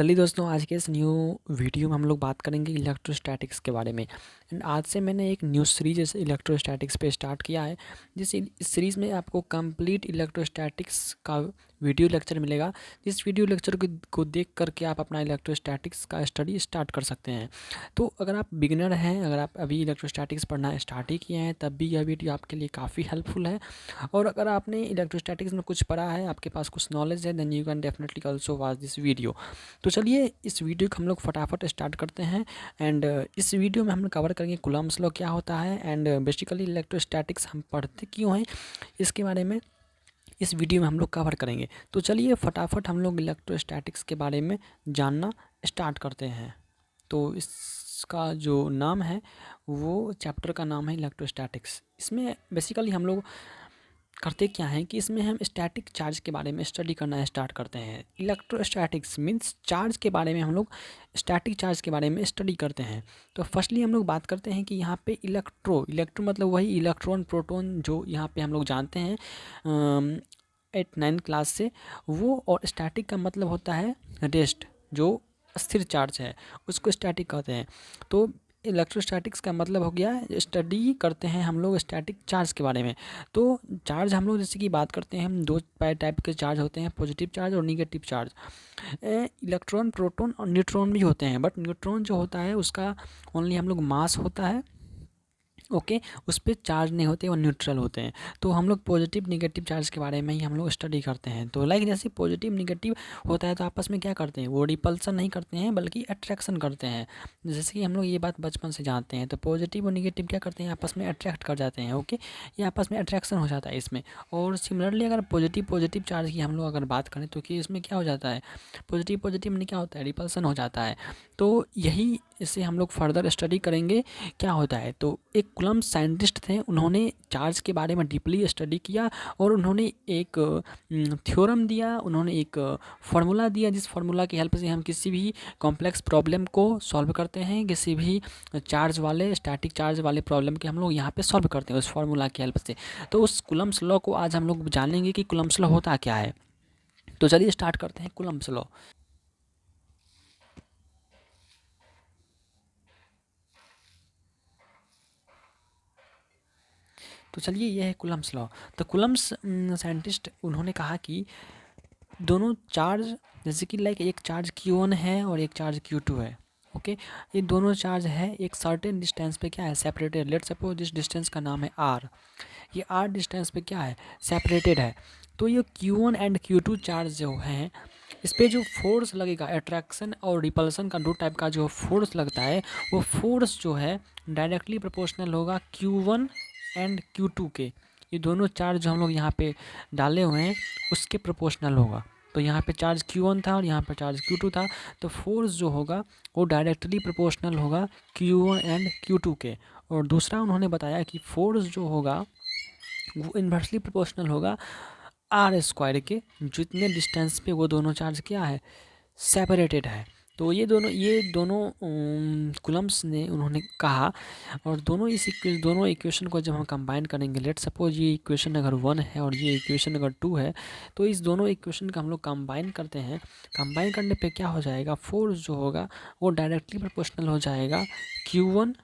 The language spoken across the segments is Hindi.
चलिए दोस्तों, आज के इस न्यू वीडियो में हम लोग बात करेंगे इलेक्ट्रोस्टैटिक्स के बारे में। एंड आज से मैंने एक न्यू सीरीज इलेक्ट्रोस्टैटिक्स पे स्टार्ट किया है। इस सीरीज़ में आपको कंप्लीट इलेक्ट्रोस्टैटिक्स का वीडियो लेक्चर मिलेगा। जिस वीडियो लेक्चर को देख करके आप अपना इलेक्ट्रोस्टैटिक्स का स्टडी स्टार्ट कर सकते हैं। तो अगर आप बिगिनर हैं, अगर आप अभी इलेक्ट्रोस्टैटिक्स पढ़ना स्टार्ट ही किए हैं, तब भी यह वीडियो आपके लिए काफ़ी हेल्पफुल है। और अगर आपने इलेक्ट्रोस्टैटिक्स में कुछ पढ़ा है, आपके पास कुछ नॉलेज है, then you can definitely also watch this video. तो चलिए इस वीडियो को हम लोग फटाफट स्टार्ट करते हैं। एंड इस वीडियो में हम लोग कवर करेंगे कूलम्ब्स लॉ क्या होता है, एंड बेसिकली इलेक्ट्रोस्टैटिक्स हम पढ़ते क्यों हैं, इसके बारे में इस वीडियो में हम लोग कवर करेंगे। तो चलिए फटाफट हम लोग इलेक्ट्रोस्टैटिक्स के बारे में जानना स्टार्ट करते हैं। तो इसका जो नाम है, वो चैप्टर का नाम है इलेक्ट्रोस्टैटिक्स। इसमें बेसिकली हम लोग करते क्या हैं कि इसमें हम स्टैटिक चार्ज के बारे में स्टडी करना स्टार्ट करते हैं। इलेक्ट्रोस्टैटिक्स मीन्स चार्ज के बारे में हम लोग स्टैटिक चार्ज के बारे में स्टडी करते हैं। तो फर्स्टली हम लोग बात करते हैं कि यहाँ पे इलेक्ट्रो मतलब वही इलेक्ट्रॉन प्रोटॉन जो यहाँ पे हम लोग जानते हैं 8-9 क्लास से वो। और स्टैटिक का मतलब होता है रेस्ट, जो स्थिर चार्ज है उसको स्टैटिक कहते हैं। तो इलेक्ट्रोस्टैटिक्स का मतलब हो गया स्टडी करते हैं हम लोग स्टैटिक चार्ज के बारे में। तो चार्ज हम लोग जैसे कि बात करते हैं, हम दो टाइप के चार्ज होते हैं, पॉजिटिव चार्ज और निगेटिव चार्ज। इलेक्ट्रॉन प्रोटॉन और न्यूट्रॉन भी होते हैं, बट न्यूट्रॉन जो होता है उसका ओनली हम लोग मास होता है, ओके उस पर चार्ज नहीं होते, वो न्यूट्रल होते हैं। तो हम लोग पॉजिटिव निगेटिव चार्ज के बारे में ही हम लोग स्टडी करते हैं। तो लाइक जैसे पॉजिटिव निगेटिव होता है तो आपस में क्या करते हैं, वो रिपल्सन नहीं करते हैं बल्कि अट्रैक्शन करते हैं। जैसे कि हम लोग ये बात बचपन से जानते हैं। तो पॉजिटिव और निगेटिव क्या करते हैं, आपस में अट्रैक्ट कर जाते हैं, ओके ये आपस में अट्रैक्शन हो जाता है इसमें। और सिमिलरली अगर पॉजिटिव चार्ज की हम लोग अगर बात करें तो कि इसमें क्या हो जाता है, पॉजिटिव में क्या होता है, रिपल्सन हो जाता है। तो यही इसे हम लोग फर्दर स्टडी करेंगे क्या होता है। तो एक कूलम्ब साइंटिस्ट थे, उन्होंने चार्ज के बारे में डीपली स्टडी किया और उन्होंने एक थ्योरम दिया, उन्होंने एक फार्मूला दिया, जिस फार्मूला की हेल्प से हम किसी भी कॉम्प्लेक्स प्रॉब्लम को सॉल्व करते हैं, किसी भी चार्ज वाले स्टैटिक चार्ज वाले प्रॉब्लम के हम लोग यहाँ पे सॉल्व करते हैं उस फार्मूला की हेल्प से। तो उस कूलम्ब्स लॉ को आज हम लोग जानेंगे कि कूलम्ब्स लॉ होता क्या है। तो चलिए स्टार्ट करते हैं कूलम्ब्स लॉ। तो चलिए ये है कूलम्ब्स लॉ। तो कूलम्ब्स साइंटिस्ट उन्होंने कहा कि दोनों चार्ज, जैसे कि लाइक एक चार्ज Q1 है और एक चार्ज Q2 है, ओके ये दोनों चार्ज है एक सर्टेन डिस्टेंस पे क्या है, सेपरेटेड। लेट सपोज जिस डिस्टेंस का नाम है R, ये R डिस्टेंस पे क्या है, सेपरेटेड है। तो ये Q1 एंड Q2 चार्ज जो हैं, इस पर जो फोर्स लगेगा, अट्रैक्शन और रिपल्सन का दो टाइप का जो फोर्स लगता है, वो फोर्स जो है डायरेक्टली प्रोपोर्शनल होगा Q1 एंड Q2 के। ये दोनों चार्ज जो हम लोग यहाँ पे डाले हुए हैं उसके प्रोपोर्शनल होगा। तो यहाँ पे चार्ज Q1 था और यहाँ पे चार्ज Q2 था, तो फोर्स जो होगा वो डायरेक्टली प्रोपोर्शनल होगा Q1 एंड Q2 के। और दूसरा उन्होंने बताया कि फोर्स जो होगा वो इन्वर्सली प्रोपोर्शनल होगा R² के, जितने डिस्टेंस पे वो दोनों चार्ज क्या है, सेपरेटेड है। तो ये दोनों कूलम्ब्स ने उन्होंने कहा। और दोनों इक्वेशन को जब हम कंबाइन करेंगे, लेट सपोज ये इक्वेशन अगर 1 है और ये इक्वेशन अगर 2 है, तो इस दोनों इक्वेशन का हम लोग कंबाइन करते हैं। कंबाइन करने पे क्या हो जाएगा, फोर्स जो होगा वो डायरेक्टली प्रोपोर्शनल हो जाएगा Q1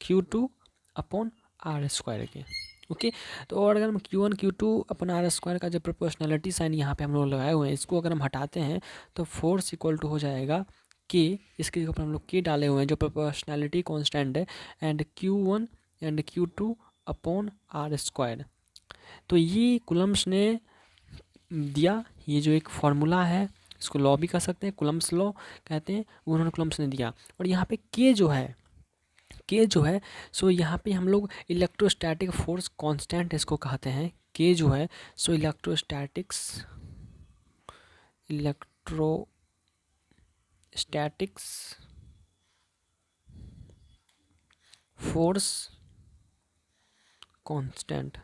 Q2 अपॉन R² के, ओके। तो और अगर हम Q1 Q2 अपन R² का जो प्रोपोर्शनलिटी साइन यहाँ पे हम लोग लगाए हुए हैं, इसको अगर हम हटाते हैं तो फोर्स इक्वल टू हो जाएगा K, इसके ऊपर हम लोग K डाले हुए हैं जो प्रोपोर्शनलिटी कांस्टेंट है, and Q1 and Q2 upon R²। तो ये कूलम्ब्स ने दिया, ये जो एक फार्मूला है, इसको लॉ भी कह सकते हैं, कूलम्ब्स लॉ कहते हैं, उन्होंने कूलम्ब्स ने दिया। और यहाँ पे K जो है सो यहाँ पे हम लोग इलेक्ट्रोस्टैटिक फोर्स कांस्टेंट इसको कहते हैं। K जो है सो इलेक्ट्रोस्टैटिक्स फोर्स कांस्टेंट,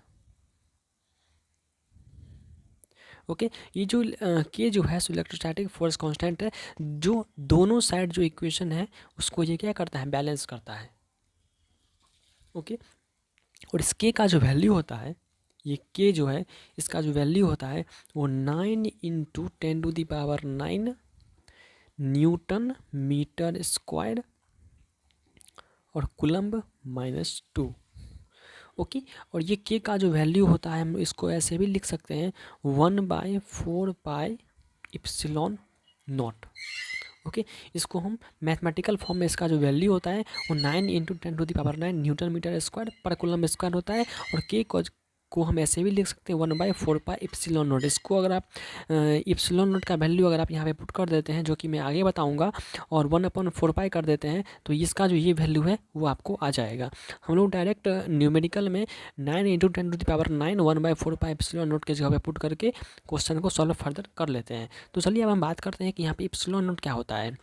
ओके। ये जो K जो है सो इलेक्ट्रोस्टैटिक फोर्स कांस्टेंट है, जो दोनों साइड जो इक्वेशन है उसको ये क्या करता है, बैलेंस करता है, ओके। और इस K का जो वैल्यू होता है, ये K जो है इसका जो वैल्यू होता है वो 9 × 10⁹ न्यूटन मीटर स्क्वायर और कूलम्ब -2। ओके, और ये के का जो वैल्यू होता है हम इसको ऐसे भी लिख सकते हैं 1/4πε0। ओके, इसको हम मैथमेटिकल फॉर्म में इसका जो वैल्यू होता है वो 9 × 10⁻⁹ न्यूटन मीटर स्क्वायर पर कूलम स्क्वायर होता है। और के को हम ऐसे भी लिख सकते हैं 1/4πε0। इसको अगर आप ε0 का वैल्यू अगर आप यहाँ पे पुट कर देते हैं, जो कि मैं आगे बताऊँगा, और 1/4π कर देते हैं तो इसका जो ये वैल्यू है वो आपको आ जाएगा। हम लोग डायरेक्ट न्यूमेरिकल में 9 × 10⁹ 1/4πε0 के जगह पे पुट करके क्वेश्चन को सॉल्व फर्दर कर लेते हैं। तो चलिए अब हम बात करते हैं कि यहाँ पे ε0 क्या होता है।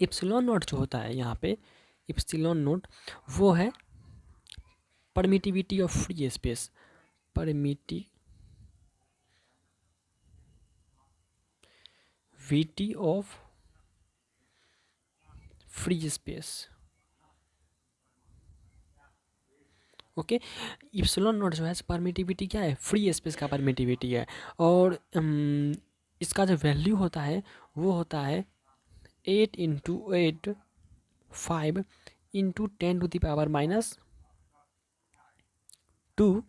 ε0 जो होता है यहाँ पे ε0 वो है permittivity of free space. Permittivity of free space. Okay, ε0 जो है परमिटिविटी क्या है, फ्री स्पेस का परमिटिविटी है। और इसका जो वैल्यू होता है वो होता है 8 × 8 5 × 10⁻⁻2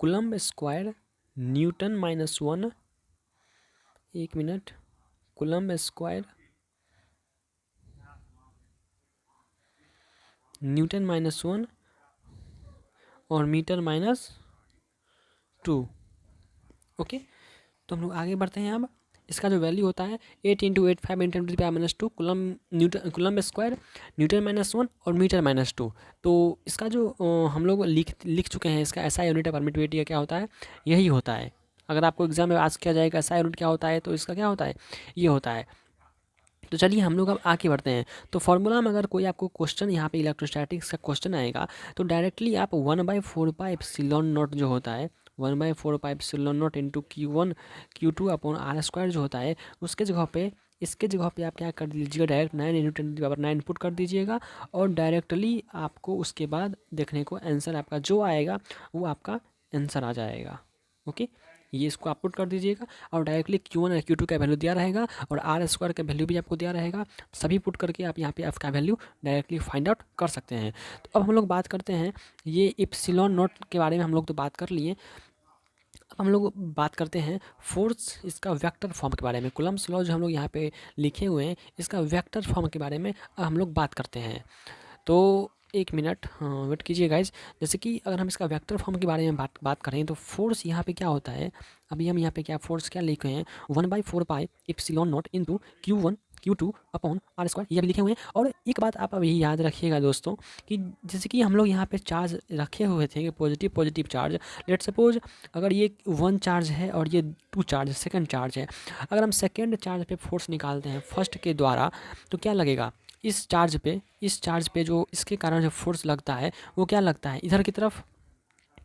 कूलम्ब स्क्वायर न्यूटन -1। एक मिनट, कूलम्ब स्क्वायर न्यूटन -1 और मीटर -2। ओके, तो हम लोग आगे बढ़ते हैं। अब इसका जो वैल्यू होता है 8 × 8 5 × 10⁻⁻2 कूलम्ब स्क्वायर न्यूटन -1 और मीटर -2। तो इसका जो हम लोग लिख चुके हैं, इसका ऐसा यूनिट है परमिटिविटी का क्या होता है, यही होता है। अगर आपको एग्जाम में आज किया जाएगा ऐसा यूनिट क्या होता है, तो इसका क्या होता है, ये होता है। तो चलिए हम लोग अब आगे बढ़ते हैं। तो फॉर्मूला में अगर कोई आपको क्वेश्चन यहाँ पे इलेक्ट्रोस्टैटिक्स का क्वेश्चन आएगा तो डायरेक्टली आप 1/4πε0 जो होता है 1/4πε0 into Q1 Q2 upon R² जो होता है उसके जगह पे इसके जगह पे आप क्या कर दीजिएगा, डायरेक्ट 9 × 10⁻9 पुट कर दीजिएगा और डायरेक्टली आपको उसके बाद देखने को आंसर आपका जो आएगा वो आपका आंसर आ जाएगा। ओके, ये इसको आप पुट कर दीजिएगा और डायरेक्टली Q1 और Q2 का वैल्यू दिया रहेगा और R² का वैल्यू भी आपको दिया रहेगा। सभी पुट करके आप यहाँ पे F का वैल्यू डायरेक्टली फाइंड आउट कर सकते हैं। तो अब हम लोग बात करते हैं ये ε0 के बारे में हम लोग तो बात कर लिए। अब हम लोग बात करते हैं फोर्स, इसका वेक्टर फॉर्म के बारे में। कूलम्ब्स लॉ जो हम लोग यहाँ पे लिखे हुए हैं इसका वेक्टर फॉर्म के बारे में हम लोग बात करते हैं। तो एक मिनट, हाँ वेट कीजिए गाइज। जैसे कि अगर हम इसका वेक्टर फॉर्म के बारे में बात करें तो फोर्स यहाँ पे क्या होता है, अभी हम यहाँ पे क्या फोर्स क्या लिखे हैं 1/4πε0 into Q1 Q2 upon R², ये अभी लिखे हुए हैं। और एक बात आप अभी याद रखिएगा दोस्तों कि जैसे कि हम लोग यहाँ पे चार्ज रखे हुए थे कि पॉजिटिव चार्ज, लेट सपोज अगर ये 1 चार्ज है और ये 2 चार्ज सेकंड चार्ज है, अगर हम सेकंड चार्ज पे फोर्स निकालते हैं फर्स्ट के द्वारा तो क्या लगेगा, इस चार्ज पे जो इसके कारण जो फोर्स लगता है वो क्या लगता है इधर की तरफ,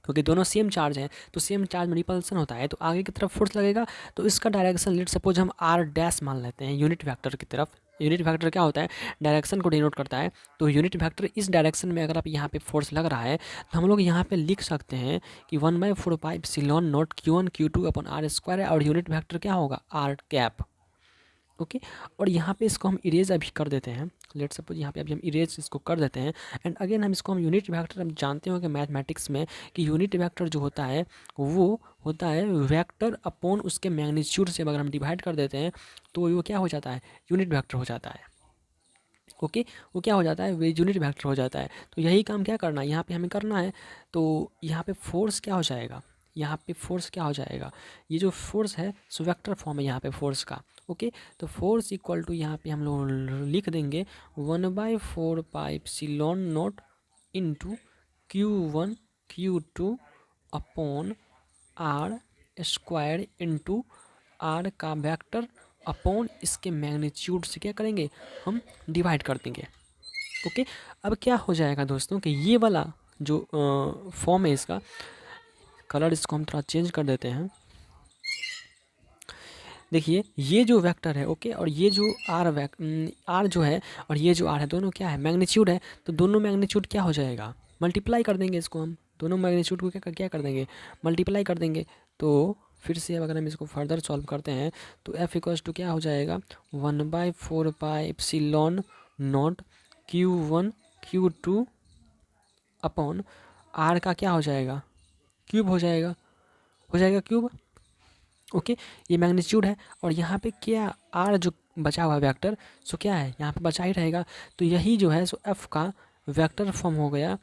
क्योंकि दोनों सेम चार्ज हैं तो सेम चार्ज में रिपल्सन होता है तो आगे की तरफ फोर्स लगेगा। तो इसका डायरेक्शन लेट सपोज हम R' मान लेते हैं यूनिट वेक्टर की तरफ। यूनिट वेक्टर क्या होता है, डायरेक्शन को डिनोट करता है। तो यूनिट वेक्टर इस डायरेक्शन में अगर आप यहाँ पे फोर्स लग रहा है तो हम लोग यहाँ पे लिख सकते हैं कि 1/4πε0 Q1 Q2 अपॉन R² और यूनिट वेक्टर क्या होगा R कैप। ओके, और यहाँ पे इसको हम इरेज अभी कर देते हैं। लेट सपोज यहाँ पे अभी हम इरेज इसको कर देते हैं एंड अगेन हम इसको हम यूनिट वेक्टर, हम जानते हो कि मैथमेटिक्स में कि यूनिट वेक्टर जो होता है वो होता है वेक्टर अपॉन उसके मैग्नीट्यूड से अगर हम डिवाइड कर देते हैं तो वो क्या हो जाता है, यूनिट वेक्टर हो जाता है। ओके, वो क्या हो जाता है, वे यूनिट वेक्टर हो जाता है। तो यही काम क्या करना है यहाँ पे हमें करना है। तो यहाँ पे फोर्स क्या हो जाएगा, यहाँ पे फोर्स क्या हो जाएगा, ये जो फोर्स है सो वेक्टर फॉर्म है यहाँ पे फोर्स का। ओके, तो फोर्स इक्वल टू यहाँ पे हम लोग लिख देंगे 1/4πε0 into Q1 Q2 upon R² into R का वेक्टर अपॉन इसके मैग्नीट्यूड से क्या करेंगे, हम डिवाइड कर देंगे। ओके, अब क्या हो जाएगा दोस्तों कि ये वाला जो फॉर्म है इसका कलर, इसको हम थोड़ा चेंज कर देते हैं। देखिए ये जो वेक्टर है ओके, और ये जो आर जो है और ये जो आर है दोनों क्या है, मैग्नीट्यूड है। तो दोनों मैग्नीट्यूड क्या हो जाएगा, मल्टीप्लाई कर देंगे इसको, हम दोनों मैग्नीट्यूड को क्या कर देंगे, मल्टीप्लाई कर देंगे। तो फिर से अगर हम इसको फर्दर सॉल्व करते हैं तो एफ इक्वल्स टू क्या हो जाएगा 1/4 pi epsilon naught Q1 Q2 upon r का क्या हो जाएगा क्यूब हो जाएगा क्यूब। ओके, ये मैग्नीट्यूड है और यहाँ पे क्या आर जो बचा हुआ वेक्टर सो क्या है यहाँ पे बचा ही रहेगा। तो यही जो है सो एफ का वेक्टर फॉर्म हो गया।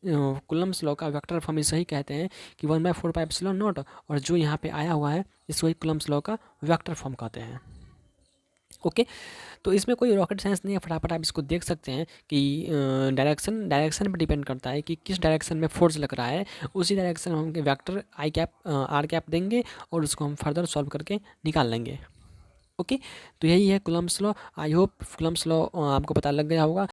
कूलम्ब्स लॉ का वेक्टर फॉर्म इसे ही कहते हैं कि 1/4 पाई एप्सिलॉन नॉट, और जो यहाँ पे आया हुआ है इसको ही कूलम्ब्स लॉ का वेक्टर फॉर्म कहते हैं। ओके, तो इसमें कोई रॉकेट साइंस नहीं है, फटाफट आप इसको देख सकते हैं कि डायरेक्शन पर डिपेंड करता है कि किस डायरेक्शन में फोर्स लग रहा है, उसी डायरेक्शन में हम vector i cap r cap देंगे और उसको हम फर्दर सॉल्व करके निकाल लेंगे। ओके, तो यही है Coulomb's law. I hope Coulomb's law आपको पता लग गया होगा।